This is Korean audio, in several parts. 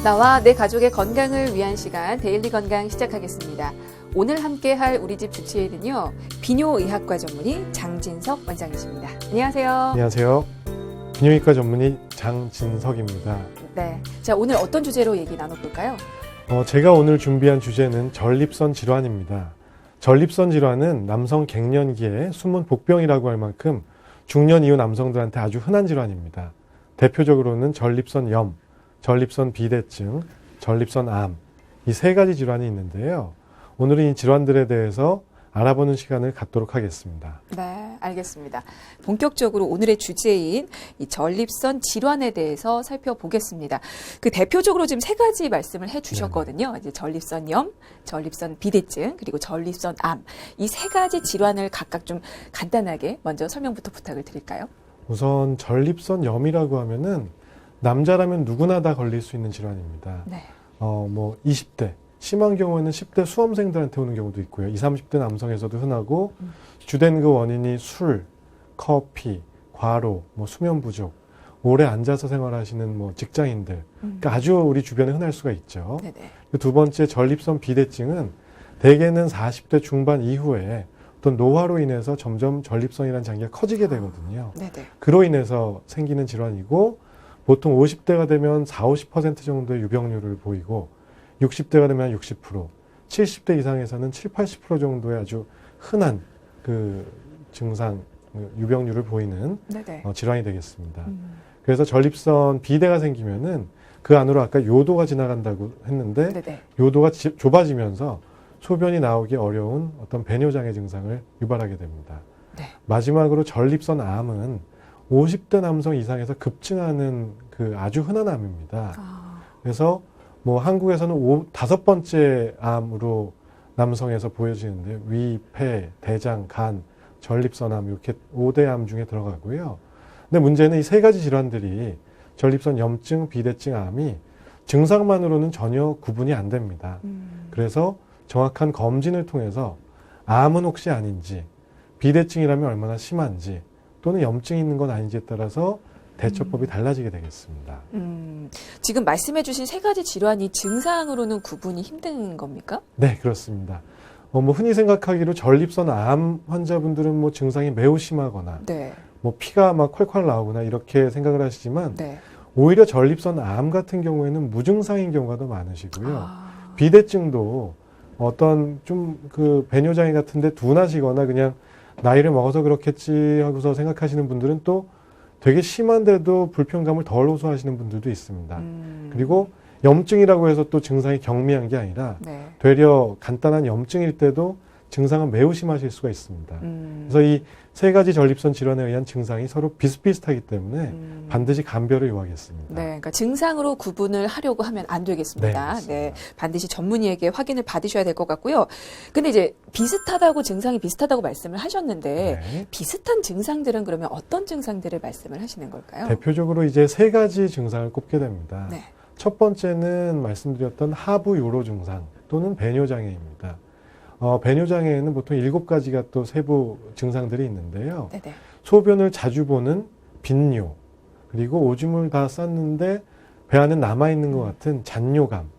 나와 내 가족의 건강을 위한 시간 데일리 건강 시작하겠습니다. 오늘 함께할 우리 집 주치의는요, 비뇨의학과 전문의 장진석 원장이십니다. 안녕하세요. 안녕하세요. 비뇨기과 전문의 장진석입니다. 네, 자 오늘 어떤 주제로 얘기 나눠볼까요? 제가 오늘 준비한 주제는 전립선 질환입니다. 전립선 질환은 남성 갱년기의 숨은 복병이라고 할 만큼 중년 이후 남성들한테 아주 흔한 질환입니다. 대표적으로는 전립선염, 전립선 비대증, 전립선암, 이 세 가지 질환이 있는데요. 오늘은 이 질환들에 대해서 알아보는 시간을 갖도록 하겠습니다. 네, 알겠습니다. 본격적으로 오늘의 주제인 이 전립선 질환에 대해서 살펴보겠습니다. 그 대표적으로 지금 세 가지 말씀을 해주셨거든요. 이제 전립선염, 전립선 비대증, 그리고 전립선암. 이 세 가지 질환을 각각 좀 간단하게 먼저 설명부터 부탁을 드릴까요? 우선 전립선염이라고 하면은 남자라면 누구나 다 걸릴 수 있는 질환입니다. 네. 20대. 심한 경우에는 10대 수험생들한테 오는 경우도 있고요. 20, 30대 남성에서도 흔하고 주된 그 원인이 술, 커피, 과로, 수면 부족, 오래 앉아서 생활하시는 직장인들. 그러니까 아주 우리 주변에 흔할 수가 있죠. 두 번째 전립선 비대증은 대개는 40대 중반 이후에 어떤 노화로 인해서 점점 전립선이라는 장기가 커지게 되거든요. 그로 인해서 생기는 질환이고 보통 50대가 되면 40~50% 정도의 유병률을 보이고 60대가 되면 60%, 70대 이상에서는 70~80% 정도의 아주 흔한 그 증상, 유병률을 보이는 질환이 되겠습니다. 그래서 전립선 비대가 생기면은 그 안으로 아까 요도가 지나간다고 했는데 요도가 좁아지면서 소변이 나오기 어려운 어떤 배뇨장애 증상을 유발하게 됩니다. 마지막으로 전립선암은 50대 남성 이상에서 급증하는 그 아주 흔한 암입니다. 그래서 한국에서는 5번째 암으로 남성에서 보여지는데 위, 폐, 대장, 간, 전립선암 이렇게 5대 암 중에 들어가고요. 근데 문제는 이 세 가지 질환들이 전립선 염증, 비대증, 암이 증상만으로는 전혀 구분이 안 됩니다. 그래서 정확한 검진을 통해서 암은 혹시 아닌지, 비대증이라면 얼마나 심한지, 또는 염증이 있는 건 아닌지에 따라서 대처법이 달라지게 되겠습니다. 지금 말씀해 주신 세 가지 질환이 증상으로는 구분이 힘든 겁니까? 네, 그렇습니다. 흔히 생각하기로 전립선암 환자분들은 증상이 매우 심하거나 피가 막 콸콸 나오거나 이렇게 생각을 하시지만 오히려 전립선암 같은 경우에는 무증상인 경우가 더 많으시고요. 비대증도 어떤 좀 그 배뇨장애 같은데 둔하시거나 그냥 나이를 먹어서 그렇겠지 하고서 생각하시는 분들은 또 되게 심한데도 불편감을 덜 호소하시는 분들도 있습니다. 그리고 염증이라고 해서 또 증상이 경미한 게 아니라 되려 간단한 염증일 때도 증상은 매우 심하실 수가 있습니다. 그래서 이 세 가지 전립선 질환에 의한 증상이 서로 비슷비슷하기 때문에 반드시 감별을 요하겠습니다. 그러니까 증상으로 구분을 하려고 하면 안 되겠습니다. 반드시 전문의에게 확인을 받으셔야 될 것 같고요. 근데 이제 비슷하다고 증상이 비슷하다고 말씀을 하셨는데 비슷한 증상들은 그러면 어떤 증상들을 말씀을 하시는 걸까요? 대표적으로 이제 세 가지 증상을 꼽게 됩니다. 첫 번째는 말씀드렸던 하부 요로 증상 또는 배뇨장애입니다. 배뇨장애에는 보통 7가지가 또 세부 증상들이 있는데요. 소변을 자주 보는 빈뇨, 그리고 오줌을 다 쌌는데 배 안에 남아있는 것 같은 잔뇨감,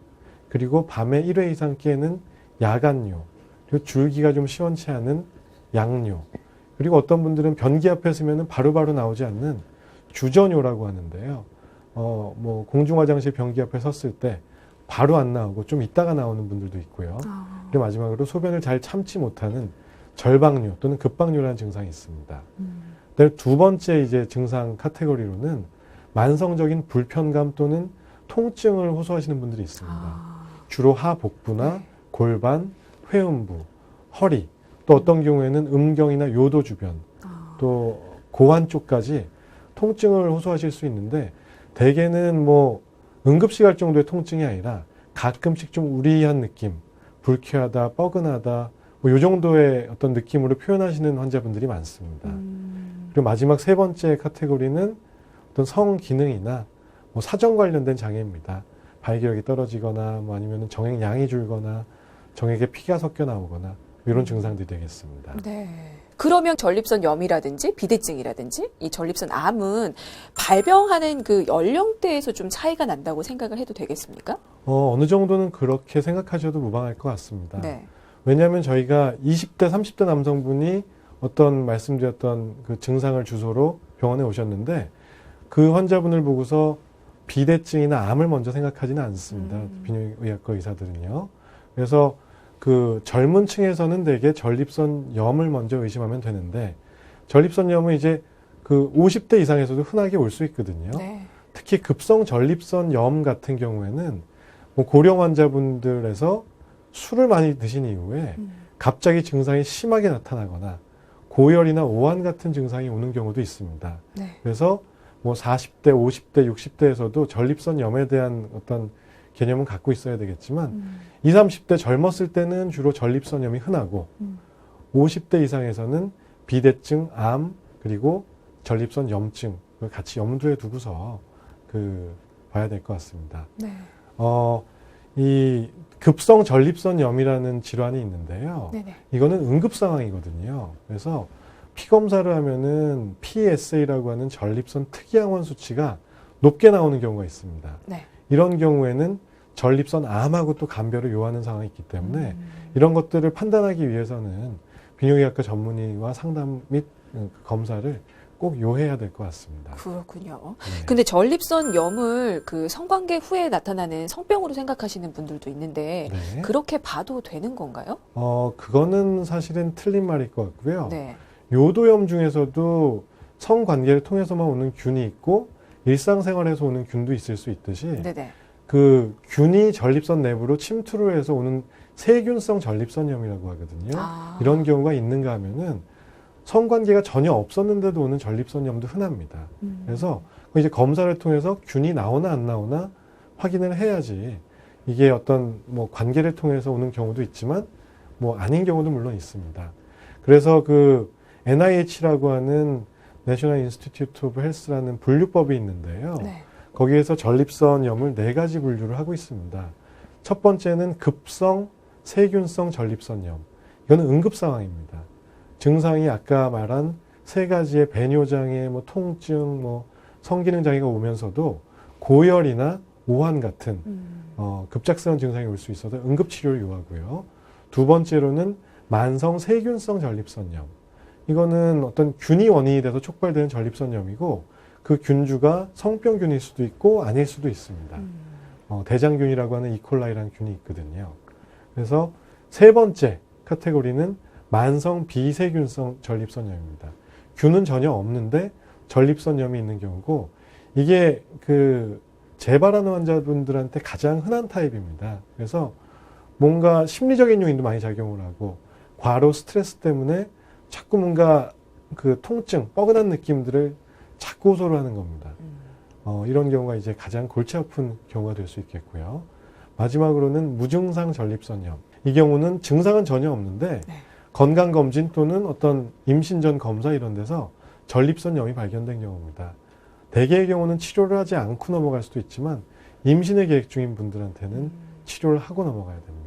그리고 밤에 1회 이상 깨는 야간뇨, 그리고 줄기가 좀 시원치 않은 양뇨, 그리고 어떤 분들은 변기 앞에 서면은 바로바로 나오지 않는 주저뇨라고 하는데요. 공중화장실 변기 앞에 섰을 때 바로 안 나오고 좀 있다가 나오는 분들도 있고요. 그리고 마지막으로 소변을 잘 참지 못하는 절박뇨 또는 급박뇨라는 증상이 있습니다. 두 번째 이제 증상 카테고리로는 만성적인 불편감 또는 통증을 호소하시는 분들이 있습니다. 주로 하복부나 골반, 회음부, 허리, 또 어떤 경우에는 음경이나 요도 주변, 또 고환 쪽까지 통증을 호소하실 수 있는데 대개는 응급실 갈 정도의 통증이 아니라 가끔씩 좀 우리한 느낌, 불쾌하다, 뻐근하다, 이 정도의 어떤 느낌으로 표현하시는 환자분들이 많습니다. 그리고 마지막 세 번째 카테고리는 어떤 성기능이나 사정 관련된 장애입니다. 발기력이 떨어지거나 아니면 정액량이 줄거나 정액에 피가 섞여 나오거나 이런 증상들이 되겠습니다. 그러면 전립선염이라든지 비대증이라든지 이 전립선암은 발병하는 그 연령대에서 좀 차이가 난다고 생각을 해도 되겠습니까? 어느 정도는 그렇게 생각하셔도 무방할 것 같습니다. 네. 왜냐하면 저희가 20대, 30대 남성분이 어떤 말씀드렸던 그 증상을 주소로 병원에 오셨는데 그 환자분을 보고서 비대증이나 암을 먼저 생각하지는 않습니다. 비뇨의학과 의사들은요. 그래서 그 젊은 층에서는 대개 전립선염을 먼저 의심하면 되는데 전립선염은 이제 그 50대 이상에서도 흔하게 올 수 있거든요. 네. 특히 급성 전립선염 같은 경우에는 뭐 고령 환자분들에서 술을 많이 드신 이후에 갑자기 증상이 심하게 나타나거나 고열이나 오한 같은 증상이 오는 경우도 있습니다. 네. 그래서 뭐 40대, 50대, 60대에서도 전립선염에 대한 어떤 개념은 갖고 있어야 되겠지만 20, 30대 젊었을 때는 주로 전립선염이 흔하고 50대 이상에서는 비대증, 암, 그리고 전립선염증 같이 염두에 두고서 봐야 될 것 같습니다. 네. 이 급성 전립선염이라는 질환이 있는데요. 네네. 이거는 응급 상황이거든요. 그래서 피 검사를 하면은 PSA라고 하는 전립선 특이항원 수치가 높게 나오는 경우가 있습니다. 네. 이런 경우에는 전립선 암하고 또 감별을 요하는 상황이 있기 때문에 이런 것들을 판단하기 위해서는 비뇨기학과 전문의와 상담 및 검사를 꼭 요해야 될 것 같습니다. 그렇군요. 네. 근데 전립선염을 그 성관계 후에 나타나는 성병으로 생각하시는 분들도 있는데 네. 그렇게 봐도 되는 건가요? 그거는 사실은 틀린 말일 것 같고요. 네. 요도염 중에서도 성관계를 통해서만 오는 균이 있고 일상생활에서 오는 균도 있을 수 있듯이 네네. 그 균이 전립선 내부로 침투를 해서 오는 세균성 전립선염이라고 하거든요. 아. 이런 경우가 있는가 하면은 성관계가 전혀 없었는데도 오는 전립선염도 흔합니다. 그래서 이제 검사를 통해서 균이 나오나 안 나오나 확인을 해야지 이게 어떤 뭐 관계를 통해서 오는 경우도 있지만 뭐 아닌 경우도 물론 있습니다. 그래서 그 NIH라고 하는 National Institute of Health라는 분류법이 있는데요. 네. 거기에서 전립선염을 4가지 분류를 하고 있습니다. 첫 번째는 급성 세균성 전립선염. 이거는 응급 상황입니다. 증상이 아까 말한 3가지의 배뇨장애, 뭐 통증, 뭐 성기능 장애가 오면서도 고열이나 오한 같은 급작스러운 증상이 올 수 있어서 응급 치료를 요하고요. 두 번째로는 만성 세균성 전립선염. 이거는 어떤 균이 원인이 돼서 촉발되는 전립선염이고 그 균주가 성병균일 수도 있고 아닐 수도 있습니다. 대장균이라고 하는 이콜라이라는 균이 있거든요. 그래서 세 번째 카테고리는 만성 비세균성 전립선염입니다. 균은 전혀 없는데 전립선염이 있는 경우고 이게 그 재발하는 환자분들한테 가장 흔한 타입입니다. 그래서 뭔가 심리적인 요인도 많이 작용을 하고 과로 스트레스 때문에 자꾸 뭔가 그 통증, 뻐근한 느낌들을 자꾸 호소를 하는 겁니다. 이런 경우가 이제 가장 골치 아픈 경우가 될 수 있겠고요. 마지막으로는 무증상 전립선염. 이 경우는 증상은 전혀 없는데 네. 건강검진 또는 어떤 임신 전 검사 이런 데서 전립선염이 발견된 경우입니다. 대개의 경우는 치료를 하지 않고 넘어갈 수도 있지만 임신을 계획 중인 분들한테는 치료를 하고 넘어가야 됩니다.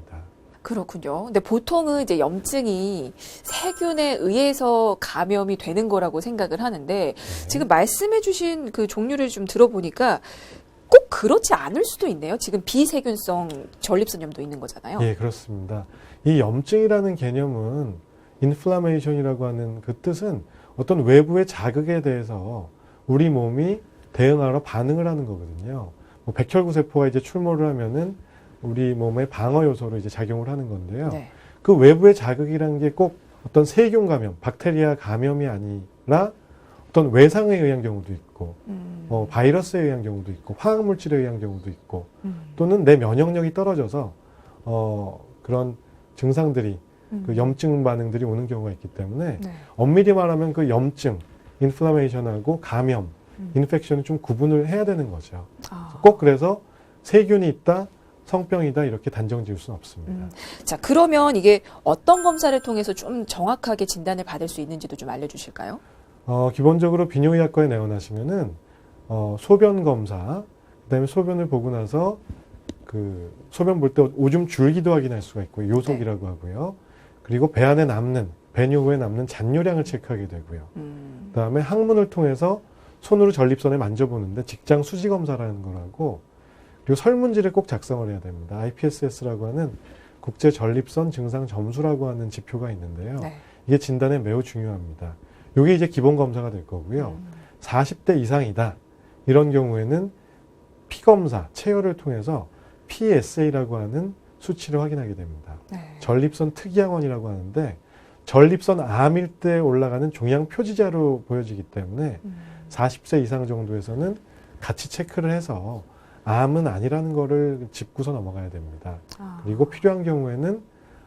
그렇군요. 근데 보통은 이제 염증이 세균에 의해서 감염이 되는 거라고 생각을 하는데 지금 말씀해 주신 그 종류를 좀 들어보니까 꼭 그렇지 않을 수도 있네요. 지금 비세균성 전립선염도 있는 거잖아요. 예, 그렇습니다. 이 염증이라는 개념은 인플라메이션이라고 하는 그 뜻은 어떤 외부의 자극에 대해서 우리 몸이 대응하러 반응을 하는 거거든요. 뭐 백혈구 세포가 이제 출몰을 하면은 우리 몸의 방어 요소로 이제 작용을 하는 건데요. 네. 그 외부의 자극이라는 게 꼭 어떤 세균 감염, 박테리아 감염이 아니라 어떤 외상에 의한 경우도 있고, 바이러스에 의한 경우도 있고, 화학물질에 의한 경우도 있고, 또는 내 면역력이 떨어져서 그런 증상들이 그 염증 반응들이 오는 경우가 있기 때문에 네. 엄밀히 말하면 그 염증, 인플라메이션하고 감염, 인펙션을 좀 구분을 해야 되는 거죠. 아. 꼭 그래서 세균이 있다, 성병이다 이렇게 단정 지을 수는 없습니다. 자, 그러면 이게 어떤 검사를 통해서 좀 정확하게 진단을 받을 수 있는지도 좀 알려주실까요? 기본적으로 비뇨의학과에 내원하시면은 소변 검사, 그다음에 소변을 보고 나서 그 소변 볼 때 오줌 줄기도 확인할 수가 있고요. 요속이라고 하고요. 그리고 배 안에 남는 배뇨 후에 남는 잔뇨량을 체크하게 되고요. 그다음에 항문을 통해서 손으로 전립선을 만져보는데 직장 수지 검사라는 거라고, 그리고 설문지를 꼭 작성을 해야 됩니다. IPSS라고 하는 국제 전립선 증상 점수라고 하는 지표가 있는데요. 네. 이게 진단에 매우 중요합니다. 이게 이제 기본 검사가 될 거고요. 40대 이상이다. 이런 경우에는 피 검사, 체열을 통해서 PSA라고 하는 수치를 확인하게 됩니다. 네. 전립선 특이항원이라고 하는데 전립선 암일 때 올라가는 종양 표지자로 보여지기 때문에 40세 이상 정도에서는 같이 체크를 해서 암은 아니라는 거를 짚고서 넘어가야 됩니다. 그리고 필요한 경우에는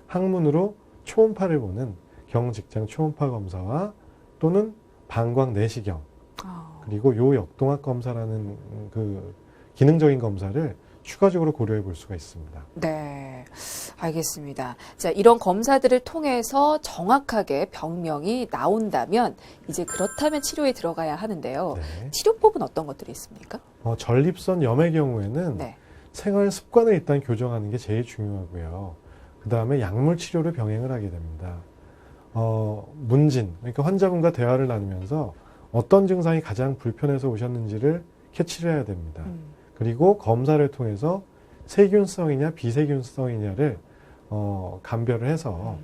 항문으로 초음파를 보는 경직장 초음파 검사와 또는 방광 내시경, 그리고 요역동학 검사라는 그 기능적인 검사를 추가적으로 고려해 볼 수가 있습니다. 네, 알겠습니다. 자, 이런 검사들을 통해서 정확하게 병명이 나온다면 이제 그렇다면 치료에 들어가야 하는데요. 네. 치료법은 어떤 것들이 있습니까? 전립선 염의 경우에는 네. 생활 습관을 일단 교정하는 게 제일 중요하고요. 그 다음에 약물 치료를 병행을 하게 됩니다. 문진, 그러니까 환자분과 대화를 나누면서 어떤 증상이 가장 불편해서 오셨는지를 캐치를 해야 됩니다. 그리고 검사를 통해서 세균성이냐 비세균성이냐를 감별을 해서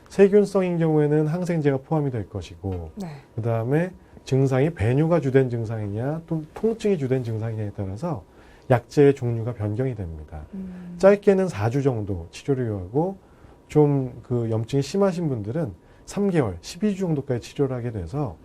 세균성인 경우에는 항생제가 포함이 될 것이고, 네. 그 다음에 증상이 배뇨가 주된 증상이냐 또 통증이 주된 증상이냐에 따라서 약제의 종류가 변경이 됩니다. 짧게는 4주 정도 치료를 요하고 좀 그 염증이 심하신 분들은 3개월, 12주 정도까지 치료를 하게 돼서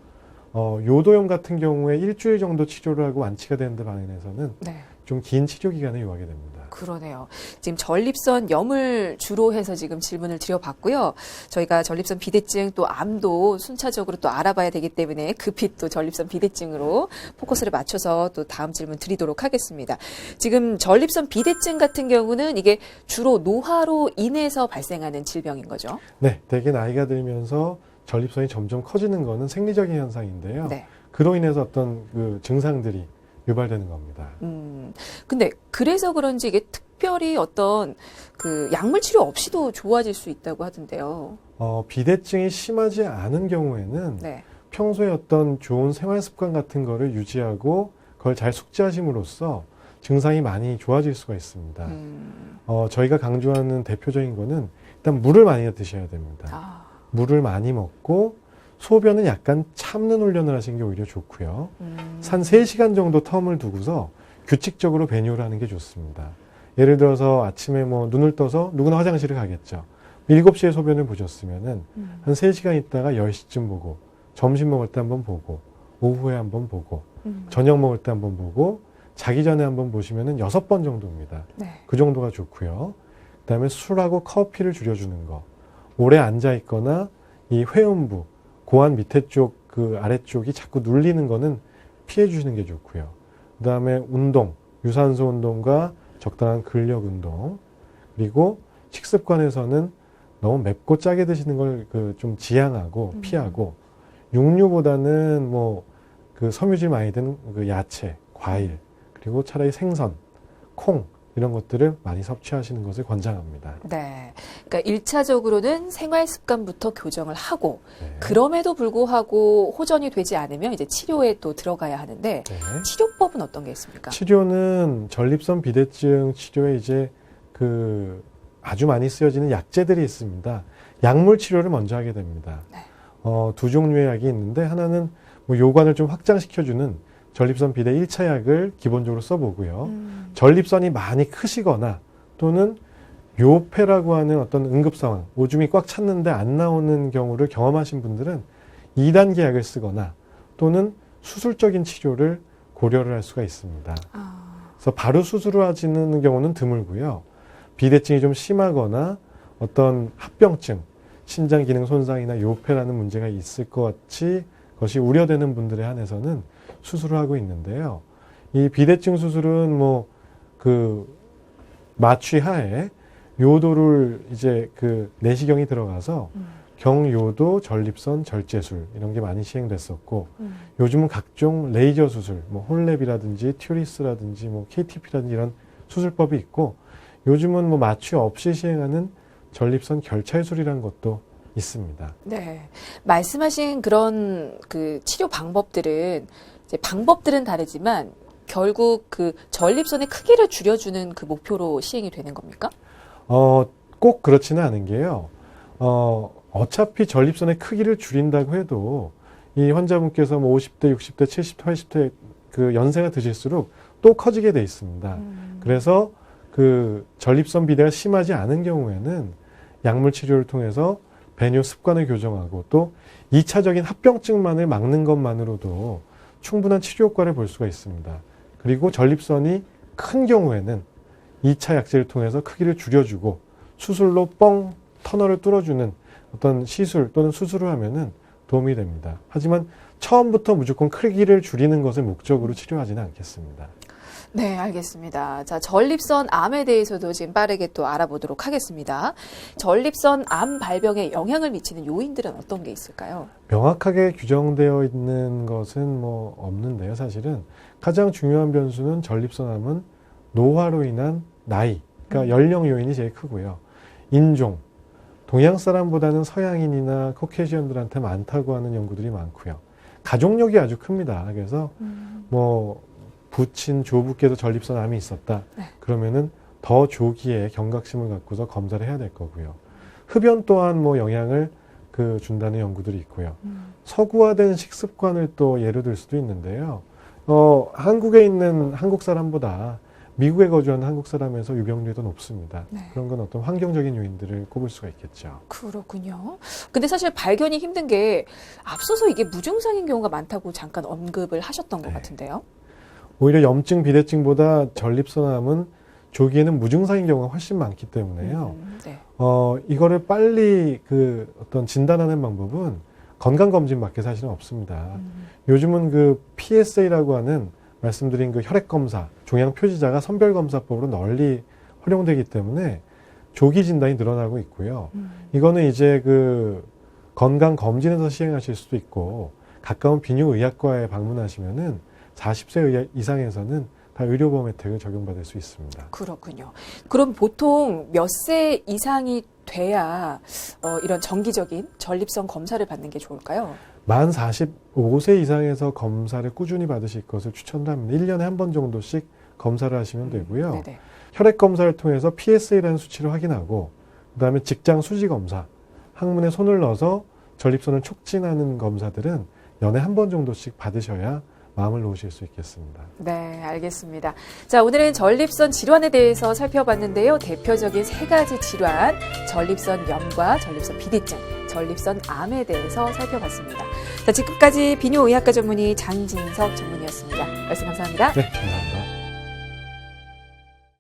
요도염 같은 경우에 일주일 정도 치료를 하고 완치가 되는데 반해서는 네. 좀 긴 치료 기간을 요하게 됩니다. 그러네요. 지금 전립선 염을 주로 해서 지금 질문을 드려봤고요. 저희가 전립선 비대증 또 암도 순차적으로 또 알아봐야 되기 때문에 급히 또 전립선 비대증으로 포커스를 맞춰서 또 다음 질문 드리도록 하겠습니다. 지금 전립선 비대증 같은 경우는 이게 주로 노화로 인해서 발생하는 질병인 거죠? 네, 대개 나이가 들면서 전립선이 점점 커지는 거는 생리적인 현상인데요. 네. 그로 인해서 어떤 그 증상들이 유발되는 겁니다. 근데 그래서 그런지 이게 특별히 어떤 그 약물 치료 없이도 좋아질 수 있다고 하던데요. 비대증이 심하지 않은 경우에는 네. 평소에 어떤 좋은 생활 습관 같은 거를 유지하고 그걸 잘 숙지하심으로써 증상이 많이 좋아질 수가 있습니다. 저희가 강조하는 대표적인 거는 일단 물을 많이 드셔야 됩니다. 물을 많이 먹고 소변은 약간 참는 훈련을 하시는 게 오히려 좋고요. 한 3시간 정도 텀을 두고서 규칙적으로 배뇨를 하는 게 좋습니다. 예를 들어서 아침에 뭐 눈을 떠서 누구나 화장실을 가겠죠. 7시에 소변을 보셨으면은 한 3시간 있다가 10시쯤 보고, 점심 먹을 때 한번 보고, 오후에 한번 보고, 저녁 먹을 때 한번 보고, 자기 전에 한번 보시면은 6번 정도입니다. 네. 그 정도가 좋고요. 그다음에 술하고 커피를 줄여주는 거. 오래 앉아 있거나 이 회음부, 고환 밑에 쪽, 그 아래쪽이 자꾸 눌리는 거는 피해 주시는 게 좋고요. 그 다음에 운동, 유산소 운동과 적당한 근력 운동, 그리고 식습관에서는 너무 맵고 짜게 드시는 걸 그 좀 지양하고 피하고, 육류보다는 뭐 그 섬유질 많이 든 그 야채, 과일, 그리고 차라리 생선, 콩, 이런 것들을 많이 섭취하시는 것을 권장합니다. 네. 그러니까 1차적으로는 생활 습관부터 교정을 하고, 네. 그럼에도 불구하고 호전이 되지 않으면 이제 치료에 또 들어가야 하는데, 네. 치료법은 어떤 게 있습니까? 치료는 전립선 비대증 치료에 이제 그 아주 많이 쓰여지는 약제들이 있습니다. 약물 치료를 먼저 하게 됩니다. 네. 두 종류의 약이 있는데, 하나는 뭐 요관을 좀 확장시켜주는 전립선 비대 1차 약을 기본적으로 써보고요. 전립선이 많이 크시거나 또는 요폐라고 하는 어떤 응급 상황, 오줌이 꽉 찼는데 안 나오는 경우를 경험하신 분들은 2단계 약을 쓰거나 또는 수술적인 치료를 고려를 할 수가 있습니다. 그래서 바로 수술을 하시는 경우는 드물고요. 비대증이 좀 심하거나 어떤 합병증, 신장 기능 손상이나 요폐라는 문제가 있을 것 같이 것이 우려되는 분들에 한해서는 수술을 하고 있는데요. 이 비대증 수술은 뭐 그 마취하에 요도를 이제 그 내시경이 들어가서 경요도 전립선 절제술 이런 게 많이 시행됐었고, 요즘은 각종 레이저 수술, 뭐 홀랩이라든지 튜리스라든지 뭐 KTP라든지 이런 수술법이 있고, 요즘은 뭐 마취 없이 시행하는 전립선 결찰술이라는 것도 있습니다. 네. 말씀하신 그런 그 치료 방법들은 이제 방법들은 다르지만 결국 그 전립선의 크기를 줄여주는 그 목표로 시행이 되는 겁니까? 꼭 그렇지는 않은 게요. 어차피 전립선의 크기를 줄인다고 해도 이 환자분께서 뭐 50대, 60대, 70대, 80대 그 연세가 드실수록 또 커지게 돼 있습니다. 그래서 그 전립선 비대가 심하지 않은 경우에는 약물 치료를 통해서 배뇨 습관을 교정하고 또 2차적인 합병증만을 막는 것만으로도 충분한 치료 효과를 볼 수가 있습니다. 그리고 전립선이 큰 경우에는 2차 약제를 통해서 크기를 줄여주고 수술로 터널을 뚫어주는 어떤 시술 또는 수술을 하면은 도움이 됩니다. 하지만 처음부터 무조건 크기를 줄이는 것을 목적으로 치료하지는 않겠습니다. 네, 알겠습니다. 자, 전립선 암에 대해서도 지금 빠르게 또 알아보도록 하겠습니다. 전립선 암 발병에 영향을 미치는 요인들은 어떤 게 있을까요? 명확하게 규정되어 있는 것은 뭐 없는데요. 사실은 가장 중요한 변수는 전립선암은 노화로 인한 나이, 그러니까 연령 요인이 제일 크고요. 인종, 동양 사람보다는 서양인이나 코케이시언들한테 많다고 하는 연구들이 많고요. 가족력이 아주 큽니다. 그래서 뭐 부친 조부께도 전립선 암이 있었다. 네. 그러면은 더 조기에 경각심을 갖고서 검사를 해야 될 거고요. 흡연 또한 뭐 영향을 준다는 연구들이 있고요. 서구화된 식습관을 또 예로 들 수도 있는데요. 한국에 있는 한국 사람보다 미국에 거주하는 한국 사람에서 유병률이 더 높습니다. 네. 그런 건 어떤 환경적인 요인들을 꼽을 수가 있겠죠. 그렇군요. 근데 사실 발견이 힘든 게 앞서서 이게 무증상인 경우가 많다고 잠깐 언급을 하셨던 것 네. 같은데요. 오히려 염증, 비대증보다 전립선암은 조기에는 무증상인 경우가 훨씬 많기 때문에요. 네. 이거를 빨리 어떤 진단하는 방법은 건강검진밖에 사실은 없습니다. 요즘은 그 PSA라고 하는 말씀드린 그 혈액검사, 종양표지자가 선별검사법으로 널리 활용되기 때문에 조기 진단이 늘어나고 있고요. 이거는 이제 건강검진에서 시행하실 수도 있고 가까운 비뇨의학과에 방문하시면은 40세 이상에서는 다 의료보험 혜택을 적용받을 수 있습니다. 그렇군요. 그럼 보통 몇 세 이상이 돼야 이런 정기적인 전립선 검사를 받는 게 좋을까요? 만 45세 이상에서 검사를 꾸준히 받으실 것을 추천합니다. 1년에 한 번 정도씩 검사를 하시면 되고요. 네네. 혈액 검사를 통해서 PSA라는 수치를 확인하고 그다음에 직장 수지 검사, 항문에 손을 넣어서 전립선을 촉진하는 검사들은 연에 한 번 정도씩 받으셔야 마음을 놓으실 수 있겠습니다. 네, 알겠습니다. 자, 오늘은 전립선 질환에 대해서 살펴봤는데요. 대표적인 세 가지 질환, 전립선염과 전립선 비대증, 전립선 암에 대해서 살펴봤습니다. 자, 지금까지 비뇨의학과 전문의 장진석 전문의였습니다. 말씀 감사합니다. 네, 감사합니다.